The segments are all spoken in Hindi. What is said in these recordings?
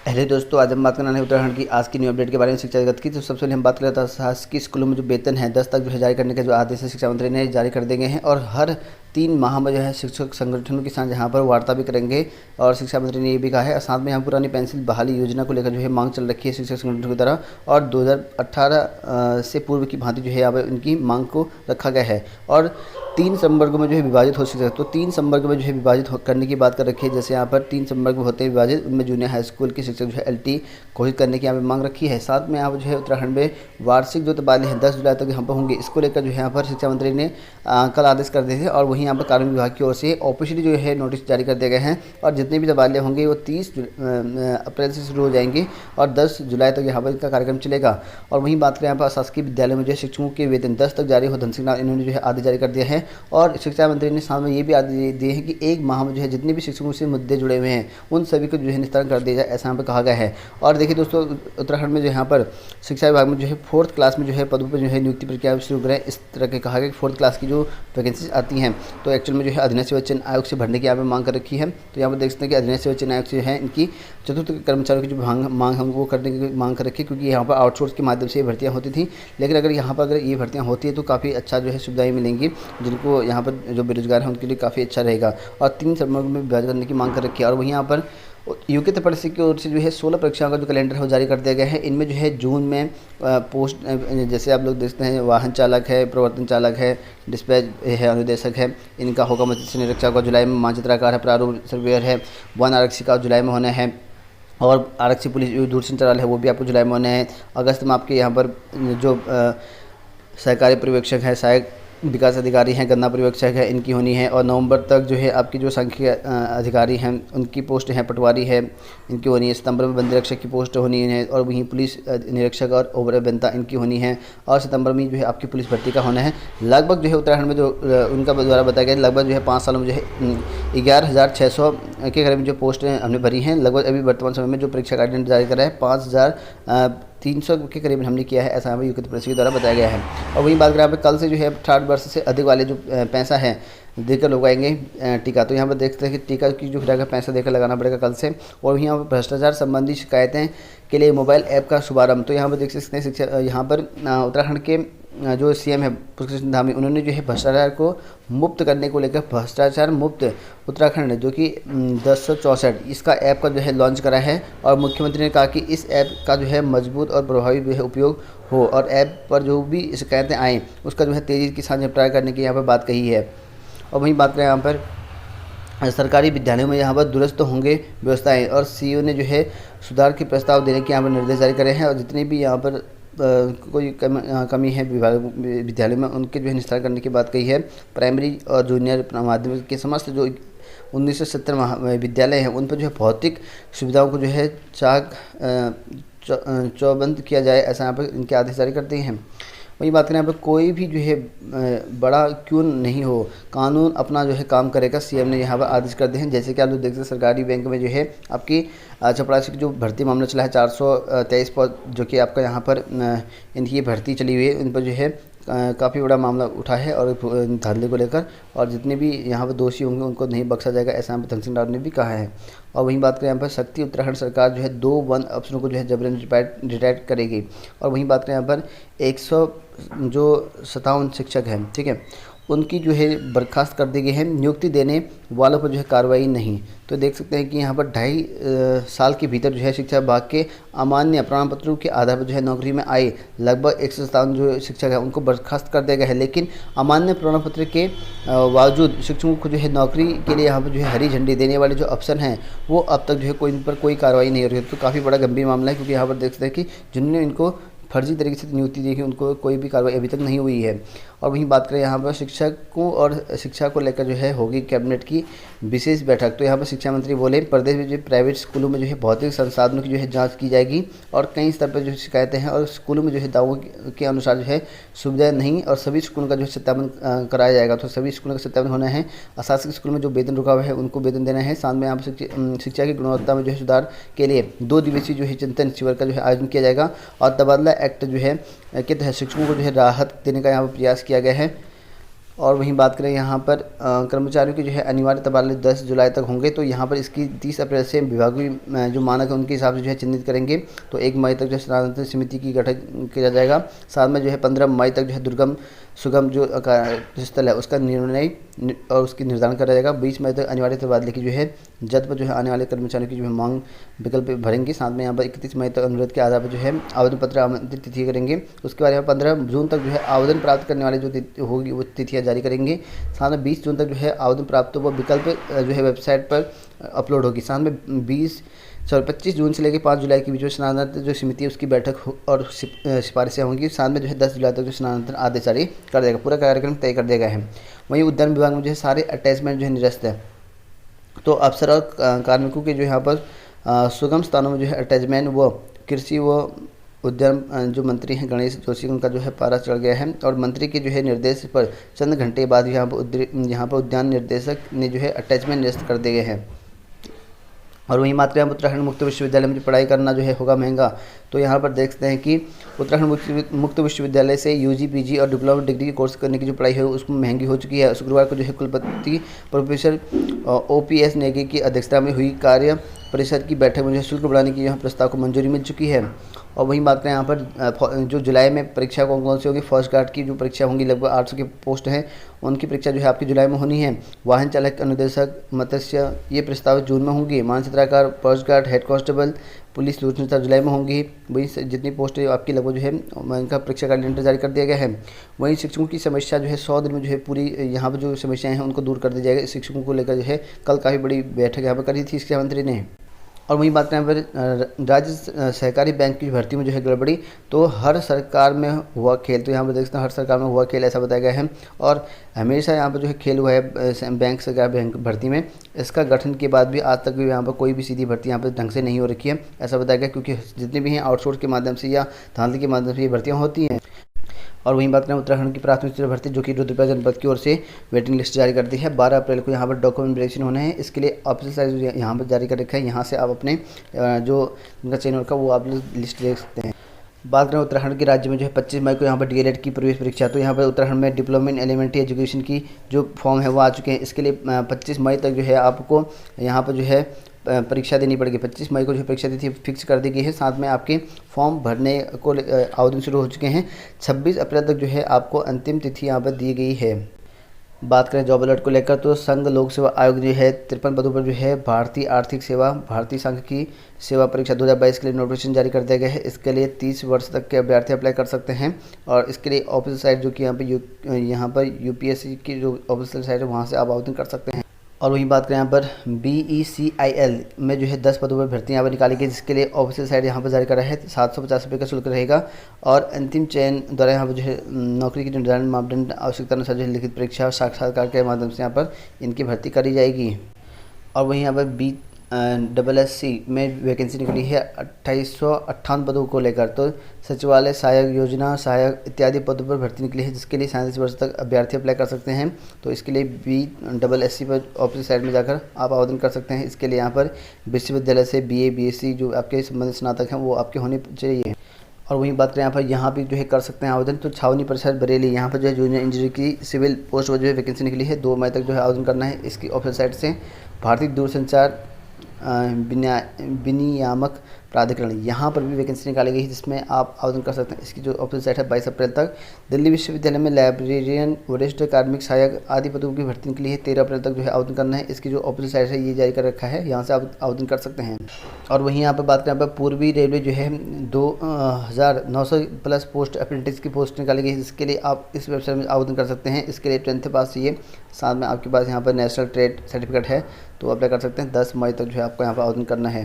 हेलो दोस्तों, आज हम बात करना है उत्तराखंड की आज की न्यू अपडेट के बारे में शिक्षा जगत की। तो सबसे पहले हम बात कर रहे थे शासकीय स्कूलों में जो वेतन है 10 तक जो है जारी करने के जो आदेश है शिक्षा मंत्री ने जारी कर देंगे हैं और हर 3 माह में जो है शिक्षक संगठनों के साथ यहाँ पर वार्ता भी करेंगे। और शिक्षा मंत्री ने ये भी कहा है, और साथ में यहाँ पुरानी पेंशन बहाली योजना को लेकर जो है मांग चल रखी है शिक्षक संगठनों की तरह, और 2018 से पूर्व की भांति जो है यहाँ पर उनकी मांग को रखा गया है। और 3 संवर्गों में जो है विभाजित हो सकता है। तो 3 संवर्ग में जो है विभाजित करने की बात कर रखी है। जैसे यहाँ पर 3 संवर्ग होते हैं विभाजित, उनमें जूनियर हाई स्कूल के शिक्षक जो है LT घोषित करने की यहाँ पर मांग रखी है। साथ में यहाँ पर जो है उत्तराखंड में वार्षिक जो तबादले हैं 10 जुलाई तक यहाँ पर होंगे, इसको लेकर जो है यहाँ पर शिक्षा मंत्री ने कल आदेश कर दिए थे। और वहीं यहाँ पर कार्मिक विभाग की ओर से ऑफिशियली जो है नोटिस जारी कर दिए गए हैं, और जितने भी तबादले होंगे वो 30 अप्रैल से शुरू हो जाएंगे और 10 जुलाई तक यहाँ पर इनका कार्यक्रम चलेगा। और वहीं बात करें यहाँ पर शासकीय विद्यालय में जो है शिक्षकों के वेतन 10 तक जारी हो, धन सिंह रावत इन्होंने जो है आदेश जारी कर दिया है। और शिक्षा मंत्री ने साथ में ये भी आदेश दिए हैं कि 1 माह में जो है जितने भी शिक्षकों से मुद्दे जुड़े हुए हैं उन सभी को जो है निस्तारण कर दिया जाए, ऐसा यहाँ पर कहा गया है। और देखिए दोस्तों, उत्तराखंड में जो यहाँ पर शिक्षा विभाग में जो है 4th क्लास में जो है पदों पर जो है नियुक्ति प्रक्रिया शुरू करें, इस तरह के कहा गया कि 4th क्लास की जो वैकेंसीज आती हैं तो एक्चुअल में जो है अधीनस्थ सेवा चयन आयोग से भरने की यहाँ पर मांग कर रखी है। तो यहाँ पर देख सकते हैं कि अधीनस्थ सेवा चयन आयोग से है इनकी चतुर्थ कर्मचारियों की जो मांग हम वो करने की मांग कर रखी है, क्योंकि यहाँ पर आउटसोर्स के माध्यम से ये भर्तियाँ होती थी। लेकिन अगर यहाँ पर अगर ये भर्तियाँ होती है तो काफ़ी अच्छा जो है सुविधाएँ मिलेंगी, जिनको यहाँ पर जो बेरोजगार हैं उनके लिए काफ़ी अच्छा रहेगा। और 3 संवर्ग में विभाजित करने की मांग कर रखी है। और वहीं यहाँ पर यूके तक परिषद की ओर से जो है 16 परीक्षाओं का जो कैलेंडर है वो जारी कर दिया गया है। इनमें जो है जून में पोस्ट जैसे आप लोग देखते हैं वाहन चालक है, प्रवर्तन चालक है, डिस्पैच है, अनुदेशक है, इनका होगा। मत्स्य निरीक्षक का जुलाई में, मानचित्रकार है, प्रारूप सर्वेयर है, वन आरक्षी का जुलाई में होना है, और आरक्षी पुलिस दूरसंचार है वो भी आपको जुलाई में होना है। अगस्त में आपके यहाँ पर जो सहकारी पर्यवेक्षक है, सहायक विकास अधिकारी हैं, गन्ना पर्यवेक्षक है, इनकी होनी है। और नवंबर तक जो है आपकी जो सांख्यिकी अधिकारी हैं उनकी पोस्ट है, पटवारी है, इनकी होनी है। सितंबर में बंदी रक्षक की पोस्ट होनी है, और वहीं पुलिस निरीक्षक और ओवर अभियंता इनकी होनी है। और सितंबर में जो है आपकी पुलिस भर्ती का होना है। लगभग जो है उत्तराखंड में जो उनका द्वारा बताया गया लगभग जो है 5 सालों में जो है 11,600 के करीब जो पोस्टें हमने भरी हैं। लगभग अभी वर्तमान समय में जो परीक्षा गाइडेंस जारी कर रहा है 5,300 के करीब हमने किया है, ऐसा हमें यूके परिषद के द्वारा बताया गया है। और वहीं बात करें यहाँ पर कल से जो है 18 वर्ष से अधिक वाले जो पैसा है देकर लगवाएंगे टीका। तो यहाँ पर देखते हैं कि टीका की जो फिर पैसा देकर लगाना पड़ेगा कल से। और वहीं यहाँ पर भ्रष्टाचार संबंधी शिकायतें के लिए मोबाइल ऐप का शुभारंभ। तो यहाँ पर देख सकते हैं शिक्षा यहाँ पर उत्तराखंड के जो CM है पुष्कर धामी, उन्होंने जो है भ्रष्टाचार को मुक्त करने को लेकर भ्रष्टाचार मुक्त उत्तराखंड जो कि 1064 इसका ऐप का जो है लॉन्च करा है। और मुख्यमंत्री ने कहा कि इस ऐप का जो है मजबूत और प्रभावी जो है उपयोग हो, और ऐप पर जो भी शिकायतें आएँ उसका जो है तेज़ी के साथ निपटारा करने की यहाँ पर बात कही है। और वहीं बात करें यहाँ पर सरकारी विद्यालयों में यहाँ पर दुरुस्त होंगे व्यवस्थाएं, और CEO ने जो है सुधार के प्रस्ताव देने के यहाँ पर निर्देश जारी करे हैं। और जितने भी यहाँ पर कोई कमी है विद्यालय में उनके जो है निस्तारण करने की बात कही है। प्राइमरी और जूनियर माध्यमिक के समस्त जो 1970 विद्यालय हैं उन पर जो है भौतिक सुविधाओं को जो है चौबंद किया जाए, ऐसा यहाँ पर इनके आदेश जारी करते हैं। वही बात करें यहाँ पर कोई भी जो है बड़ा क्यों नहीं हो, कानून अपना जो है काम करेगा, CM ने यहाँ पर आदेश कर दिए हैं। जैसे कि आप लोग देखते हैं सरकारी बैंक में जो है आपकी चपरासी की जो भर्ती मामला चला है 423 पद जो कि आपका यहाँ पर इनकी भर्ती चली हुई है, इन पर जो है काफ़ी बड़ा मामला उठा है और धांधली को लेकर, और जितने भी यहाँ पर दोषी होंगे उनको नहीं बख्शा जाएगा, ऐसा यहाँ पर धन सिंह रावत ने भी कहा है। और वहीं बात करें यहाँ पर शक्ति उत्तराखंड सरकार जो है 2 वन अफसरों को जो है जबरन रिटायर करेगी। और वहीं बात करें यहाँ पर 157 शिक्षक हैं, ठीक है, उनकी जो है बर्खास्त कर दी गई है। नियुक्ति देने वालों पर जो है कार्रवाई नहीं। तो देख सकते हैं कि यहाँ पर 2.5 साल के भीतर जो है शिक्षा विभाग के अमान्य प्रमाण पत्रों के आधार पर जो है नौकरी में आए लगभग 157 जो शिक्षक है उनको बर्खास्त कर दिया गया है। लेकिन अमान्य प्रमाण पत्र के बावजूद शिक्षकों को जो है नौकरी के लिए यहाँ पर जो है हरी झंडी देने वाले जो अफसर हैं वो अब तक जो है कोई इन पर कोई कार्रवाई नहीं हो रही है। तो काफ़ी बड़ा गंभीर मामला है, क्योंकि यहाँ पर देख सकते हैं कि जिन्होंने इनको फर्जी तरीके से नियुक्ति दी है उनको कोई भी कार्रवाई अभी तक नहीं हुई है। और वहीं बात करें यहाँ पर शिक्षकों और शिक्षा को लेकर जो है होगी कैबिनेट की विशेष बैठक। तो यहाँ पर शिक्षा मंत्री बोले प्रदेश में जो प्राइवेट स्कूलों में जो है भौतिक संसाधनों की जो है जांच की जाएगी, और कई स्तर पर जो शिकायतें हैं और स्कूलों में जो है दावों के अनुसार जो है सुविधाएं नहीं, और सभी स्कूलों का जो है सत्यापन कराया जाएगा। तो सभी स्कूलों का सत्यापन होना है। अशासकीय स्कूलों में जो वेतन रुका हुआ है उनको वेतन देना है। साथ में यहाँ पर शिक्षा की गुणवत्ता में जो है सुधार के लिए 2 दिवसीय जो है चिंतन शिविर का जो है आयोजन किया जाएगा। और तबादला एक्ट जो है के तहत शिक्षकों को जो है राहत देने का यहाँ पर प्रयास किया गया है। और वहीं बात करें यहाँ पर कर्मचारियों की जो है अनिवार्य तबादले 10 जुलाई तक होंगे। तो यहाँ पर इसकी 30 अप्रैल से विभागीय जो मानक है उनके हिसाब से जो है चिन्हित करेंगे। तो 1 मई तक जो है स्थानांतरण समिति की गठन किया जाएगा। साथ में जो है 15 मई तक जो है दुर्गम सुगम जो स्थल है उसका निर्णय और उसकी निर्धारण करा जाएगा। 20 मई तक अनिवार्य तबादले की जो है जद पर जो है आने वाले कर्मचारियों की जो है मांग विकल्प भरेंगे। साथ में यहाँ पर 31 मई तक अनुरोध के आधार पर जो है आवेदन पत्र आमंत्रित तिथि करेंगे। उसके बाद यहाँ 15 जून तक जो है आवेदन प्राप्त करने वाले जो तिथि होगी वो तिथियाँ जारी करेंगे। साथ में 20 जून तक जो है आवेदन प्राप्त वो विकल्प जो है वेबसाइट पर अपलोड होगी। साथ में 25 जून से लेकर 5 जुलाई के बीच में स्नातक जो समिति है उसकी बैठक और सिफारिशें होंगी। साथ में जो है 10 जुलाई तक जो स्नातक आदेश जारी कर देगा। पूरा कार्यक्रम तय कर दिया गया है। वहीं उद्यान विभाग में जो है सारे अटैचमेंट जो है निरस्त है। तो अफसर और कार्मिकों के जो यहाँ पर सुगम स्थानों में जो है अटैचमेंट व कृषि व उद्यान जो मंत्री हैं गणेश जोशी उनका जो है पारा चढ़ गया है। और मंत्री के जो है निर्देश पर चंद घंटे बाद यहाँ पर उद्यान निर्देशक ने जो है अटैचमेंट निरस्त कर दिए गए हैं। और वहीं बात करें उत्तराखंड मुक्त विश्वविद्यालय में जो पढ़ाई करना जो है होगा महंगा। तो यहाँ पर देखते हैं कि उत्तराखंड मुक्त विश्वविद्यालय से यूजी पीजी और डिप्लोमा डिग्री कोर्स करने की जो पढ़ाई है उसमें महंगी हो चुकी है। शुक्रवार को जो है कुलपति प्रोफेसर OPS नेगी की अध्यक्षता में हुई कार्य परिषद की बैठक में जो शुल्क बढ़ाने की यहाँ प्रस्ताव को मंजूरी मिल चुकी है। और वहीं बात करें यहाँ पर जो जुलाई में परीक्षा कौन सी होगी, फर्स्ट गार्ड की जो परीक्षा होंगी लगभग 800 की पोस्ट हैं उनकी परीक्षा जो है आपकी जुलाई में होनी है। वाहन चालक अनुदेशक मत्स्य ये प्रस्तावित जून में होंगी। मान चित्रकार, first guard, head constable, police सूचना जुलाई में होंगी। वहीं जितनी पोस्ट है आपकी लगभग जो है उनका परीक्षा कैलेंडर जारी कर दिया गया है। वहीं शिक्षकों की समस्या जो है 100 दिन में जो है पूरी यहाँ पर जो समस्याएं हैं उनको दूर कर दिया जाएगा। शिक्षकों को लेकर जो है कल काफ़ी बड़ी बैठक यहाँ पर करी थी शिक्षा मंत्री ने। और वहीं बात करें पर राज्य सहकारी बैंक की भर्ती में जो है गड़बड़ी। तो हर सरकार में हुआ खेल, तो यहाँ पर देखते हैं हर सरकार में हुआ खेल ऐसा बताया गया है। और हमेशा यहाँ पर जो है खेल हुआ है बैंक सरकार बैंक भर्ती में। इसका गठन के बाद भी आज तक भी यहाँ पर कोई भी सीधी भर्ती यहाँ पर ढंग से नहीं हो रखी है ऐसा बताया गया, क्योंकि जितनी भी हैं आउटसोर्स के माध्यम से या धांधली के माध्यम से ये भर्तियाँ होती हैं। और वहीं बात करें उत्तराखंड की प्राथमिक शिक्षा भर्ती जो कि रुद्रप्रयाग जनपद की ओर से वेटिंग लिस्ट जारी कर दी है। 12 अप्रैल को यहाँ पर डॉक्यूमेंट वेरिफिकेशन होने हैं। इसके लिए ऑफिशियल साइट यहाँ पर जारी कर रखा है। यहाँ से आप अपने जो उनका चयन होगा वो आप लिस्ट देख सकते हैं। बात करें उत्तराखंड के राज्य में जो है 25 मई को यहाँ पर DLED की प्रवेश परीक्षा। तो यहाँ पर उत्तराखंड में डिप्लोमा इन एलिमेंट्री एजुकेशन की जो फॉर्म है वो आ चुके हैं। इसके लिए 25 मई तक जो है आपको यहाँ पर जो है परीक्षा देनी पड़ेगी। 25 मई को जो परीक्षा तिथि फिक्स कर दी गई है। साथ में आपके फॉर्म भरने को आवेदन शुरू हो चुके हैं। 26 अप्रैल तक जो है आपको अंतिम तिथि यहाँ पर दी गई है। बात करें जॉब अलर्ट को लेकर तो संघ लोक सेवा आयोग जो है 53 पदों पर जो है भारतीय आर्थिक सेवा भारतीय संघ की सेवा परीक्षा 2022 के लिए नोटिफिकेशन जारी कर दिया गया है। इसके लिए 30 वर्ष तक के अभ्यर्थी अप्लाई कर सकते हैं। और इसके लिए ऑफिशियल साइट जो कि यहाँ पर UPSC की जो ऑफिशियल साइट है वहाँ से आप आवेदन कर सकते हैं। और वहीं बात करें यहाँ पर BECIL में जो है 10 पदों पर भर्ती यहाँ पर निकाली गई, जिसके लिए ऑफिशियल साइट यहाँ पर जारी करा है। 750 रुपये का शुल्क रहेगा। और अंतिम चयन द्वारा यहाँ पर जो है नौकरी के निर्धारण मापदंड आवश्यकता अनुसार जो है लिखित परीक्षा और साक्षात्कार के माध्यम से यहाँ पर इनकी भर्ती करी जाएगी। और वहीं यहाँ पर BSSC में वैकेंसी निकली है 2858 पदों को लेकर। तो सचिवालय सहायक, योजना सहायक इत्यादि पदों पर भर्ती निकली है, जिसके लिए 37 वर्ष तक अभ्यर्थी अप्लाई कर सकते हैं। तो इसके लिए BSSC पर ऑफिशियल साइट में जाकर आप आवेदन कर सकते हैं। इसके लिए यहाँ पर विश्वविद्यालय से BA BSc जो आपके संबंधित स्नातक हैं वो आपके होने चाहिए। और वहीं बात करें यहाँ भी जो है कर सकते हैं आवेदन। तो छावनी परिषद बरेली यहाँ पर जो है जूनियर इंजीनियर की सिविल पोस्ट पर जो है वैकेंसी निकली है। 2 मई तक जो है आवेदन करना है। इसकी ऑफिशियल साइट से भारतीय दूरसंचार विनियामक प्राधिकरण यहाँ पर भी वैकेंसी निकाली गई है, जिसमें आप आवेदन कर सकते हैं। इसकी जो ऑफिशियल साइट है 22 अप्रैल तक। दिल्ली विश्वविद्यालय में लाइब्रेरियन, वरिष्ठ कार्मिक सहायक आदि पदों की भर्ती निकली है। 13 अप्रैल तक जो है आवेदन करना है। इसकी जो ऑफिशियल साइट है ये जारी कर रखा है, यहाँ से आप आवेदन कर सकते हैं। और वहीं यहाँ पर बात करें यहाँ पर पूर्वी रेलवे जो है 2900 प्लस पोस्ट अप्रेंटिस की पोस्ट निकाली गई है, जिसके लिए आप इस वेबसाइट में आवेदन कर सकते हैं। इसके लिए 10th पास चाहिए। साथ में आपके पास यहाँ पर नेशनल ट्रेड सर्टिफिकेट है तो अप्लाई कर सकते हैं। 10 मई तक जो है आपको यहाँ पर आवेदन करना है।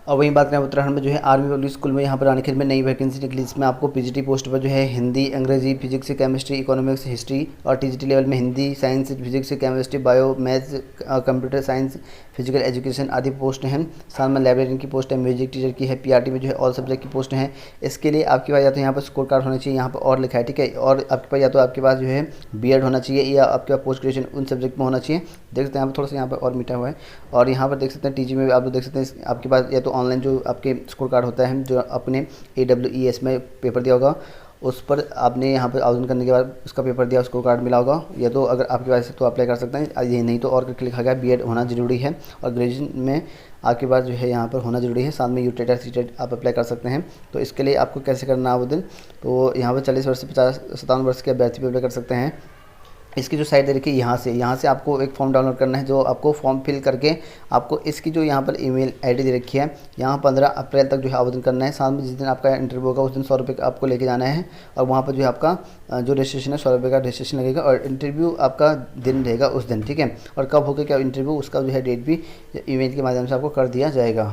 और वहीं बात करें उत्तराखंड में जो है आर्मी पब्लिक स्कूल में यहाँ पर रानीखेत में नई वैकेंसी निकली, जिसमें आपको PGT पोस्ट पर जो है हिंदी, अंग्रेजी, फिजिक्स, केमिस्ट्री, इकोनॉमिक्स, हिस्ट्री और TGT लेवल में Hindi, science, physics, chemistry, bio, maths, computer science, physical education आदि पोस्ट हैं। साथ में लाइब्रेरियन की पोस्ट है, म्यूजिक टीचर की है, PRT में जो है ऑल सब्जेक्ट की पोस्ट हैं। इसके लिए आपके पास या तो यहाँ पर स्कोर कार्ड होना चाहिए, यहाँ पर और लिखा है, ठीक है। और आपके पास या तो आपके पास जो है B.Ed होना चाहिए या आपके पास पोस्ट ग्रेजुएशन उन सब्जेक्ट में होना चाहिए। देख सकते हैं यहाँ पर थोड़ा सा यहाँ पर और मीठा हुआ है। और यहाँ पर देख सकते हैं TG में आप लोग देख सकते हैं आपके पास या तो ऑनलाइन जो आपके स्कोर कार्ड होता है जो अपने AWES में पेपर दिया होगा, उस पर आपने यहाँ पर आवेदन करने के बाद उसका पेपर दिया, उसको कार्ड मिला होगा, या तो अगर आपके पास है तो अप्लाई कर सकते हैं, ये नहीं तो और करके लिखा गया बीएड होना ज़रूरी है और ग्रेजुएशन में आपके पास जो है यहाँ पर होना ज़रूरी है, साथ में यूटेट या सीटेट आप अप्लाई कर सकते हैं। तो इसके लिए आपको कैसे करना आवेदन, तो यहाँ पर 40 वर्ष से 57 वर्ष के अभ्यर्थी भी अप्लाई कर सकते हैं। इसकी जो साइट दे रखी है यहाँ से आपको एक फॉर्म डाउनलोड करना है, जो आपको फॉर्म फिल करके आपको इसकी जो यहाँ पर ईमेल आईडी दे रखी है, यहाँ 15 अप्रैल तक जो है आवेदन करना है। साथ में जिस दिन आपका इंटरव्यू होगा उस दिन 100 रुपये का आपको लेके जाना है और वहाँ पर जो है आपका जो रजिस्ट्रेशन है 100 रुपये का रजिस्ट्रेशन लगेगा और इंटरव्यू आपका दिन रहेगा उस दिन, ठीक है। और कब होगा क्या इंटरव्यू, उसका जो है डेट भी ईमेल के माध्यम से आपको कर दिया जाएगा।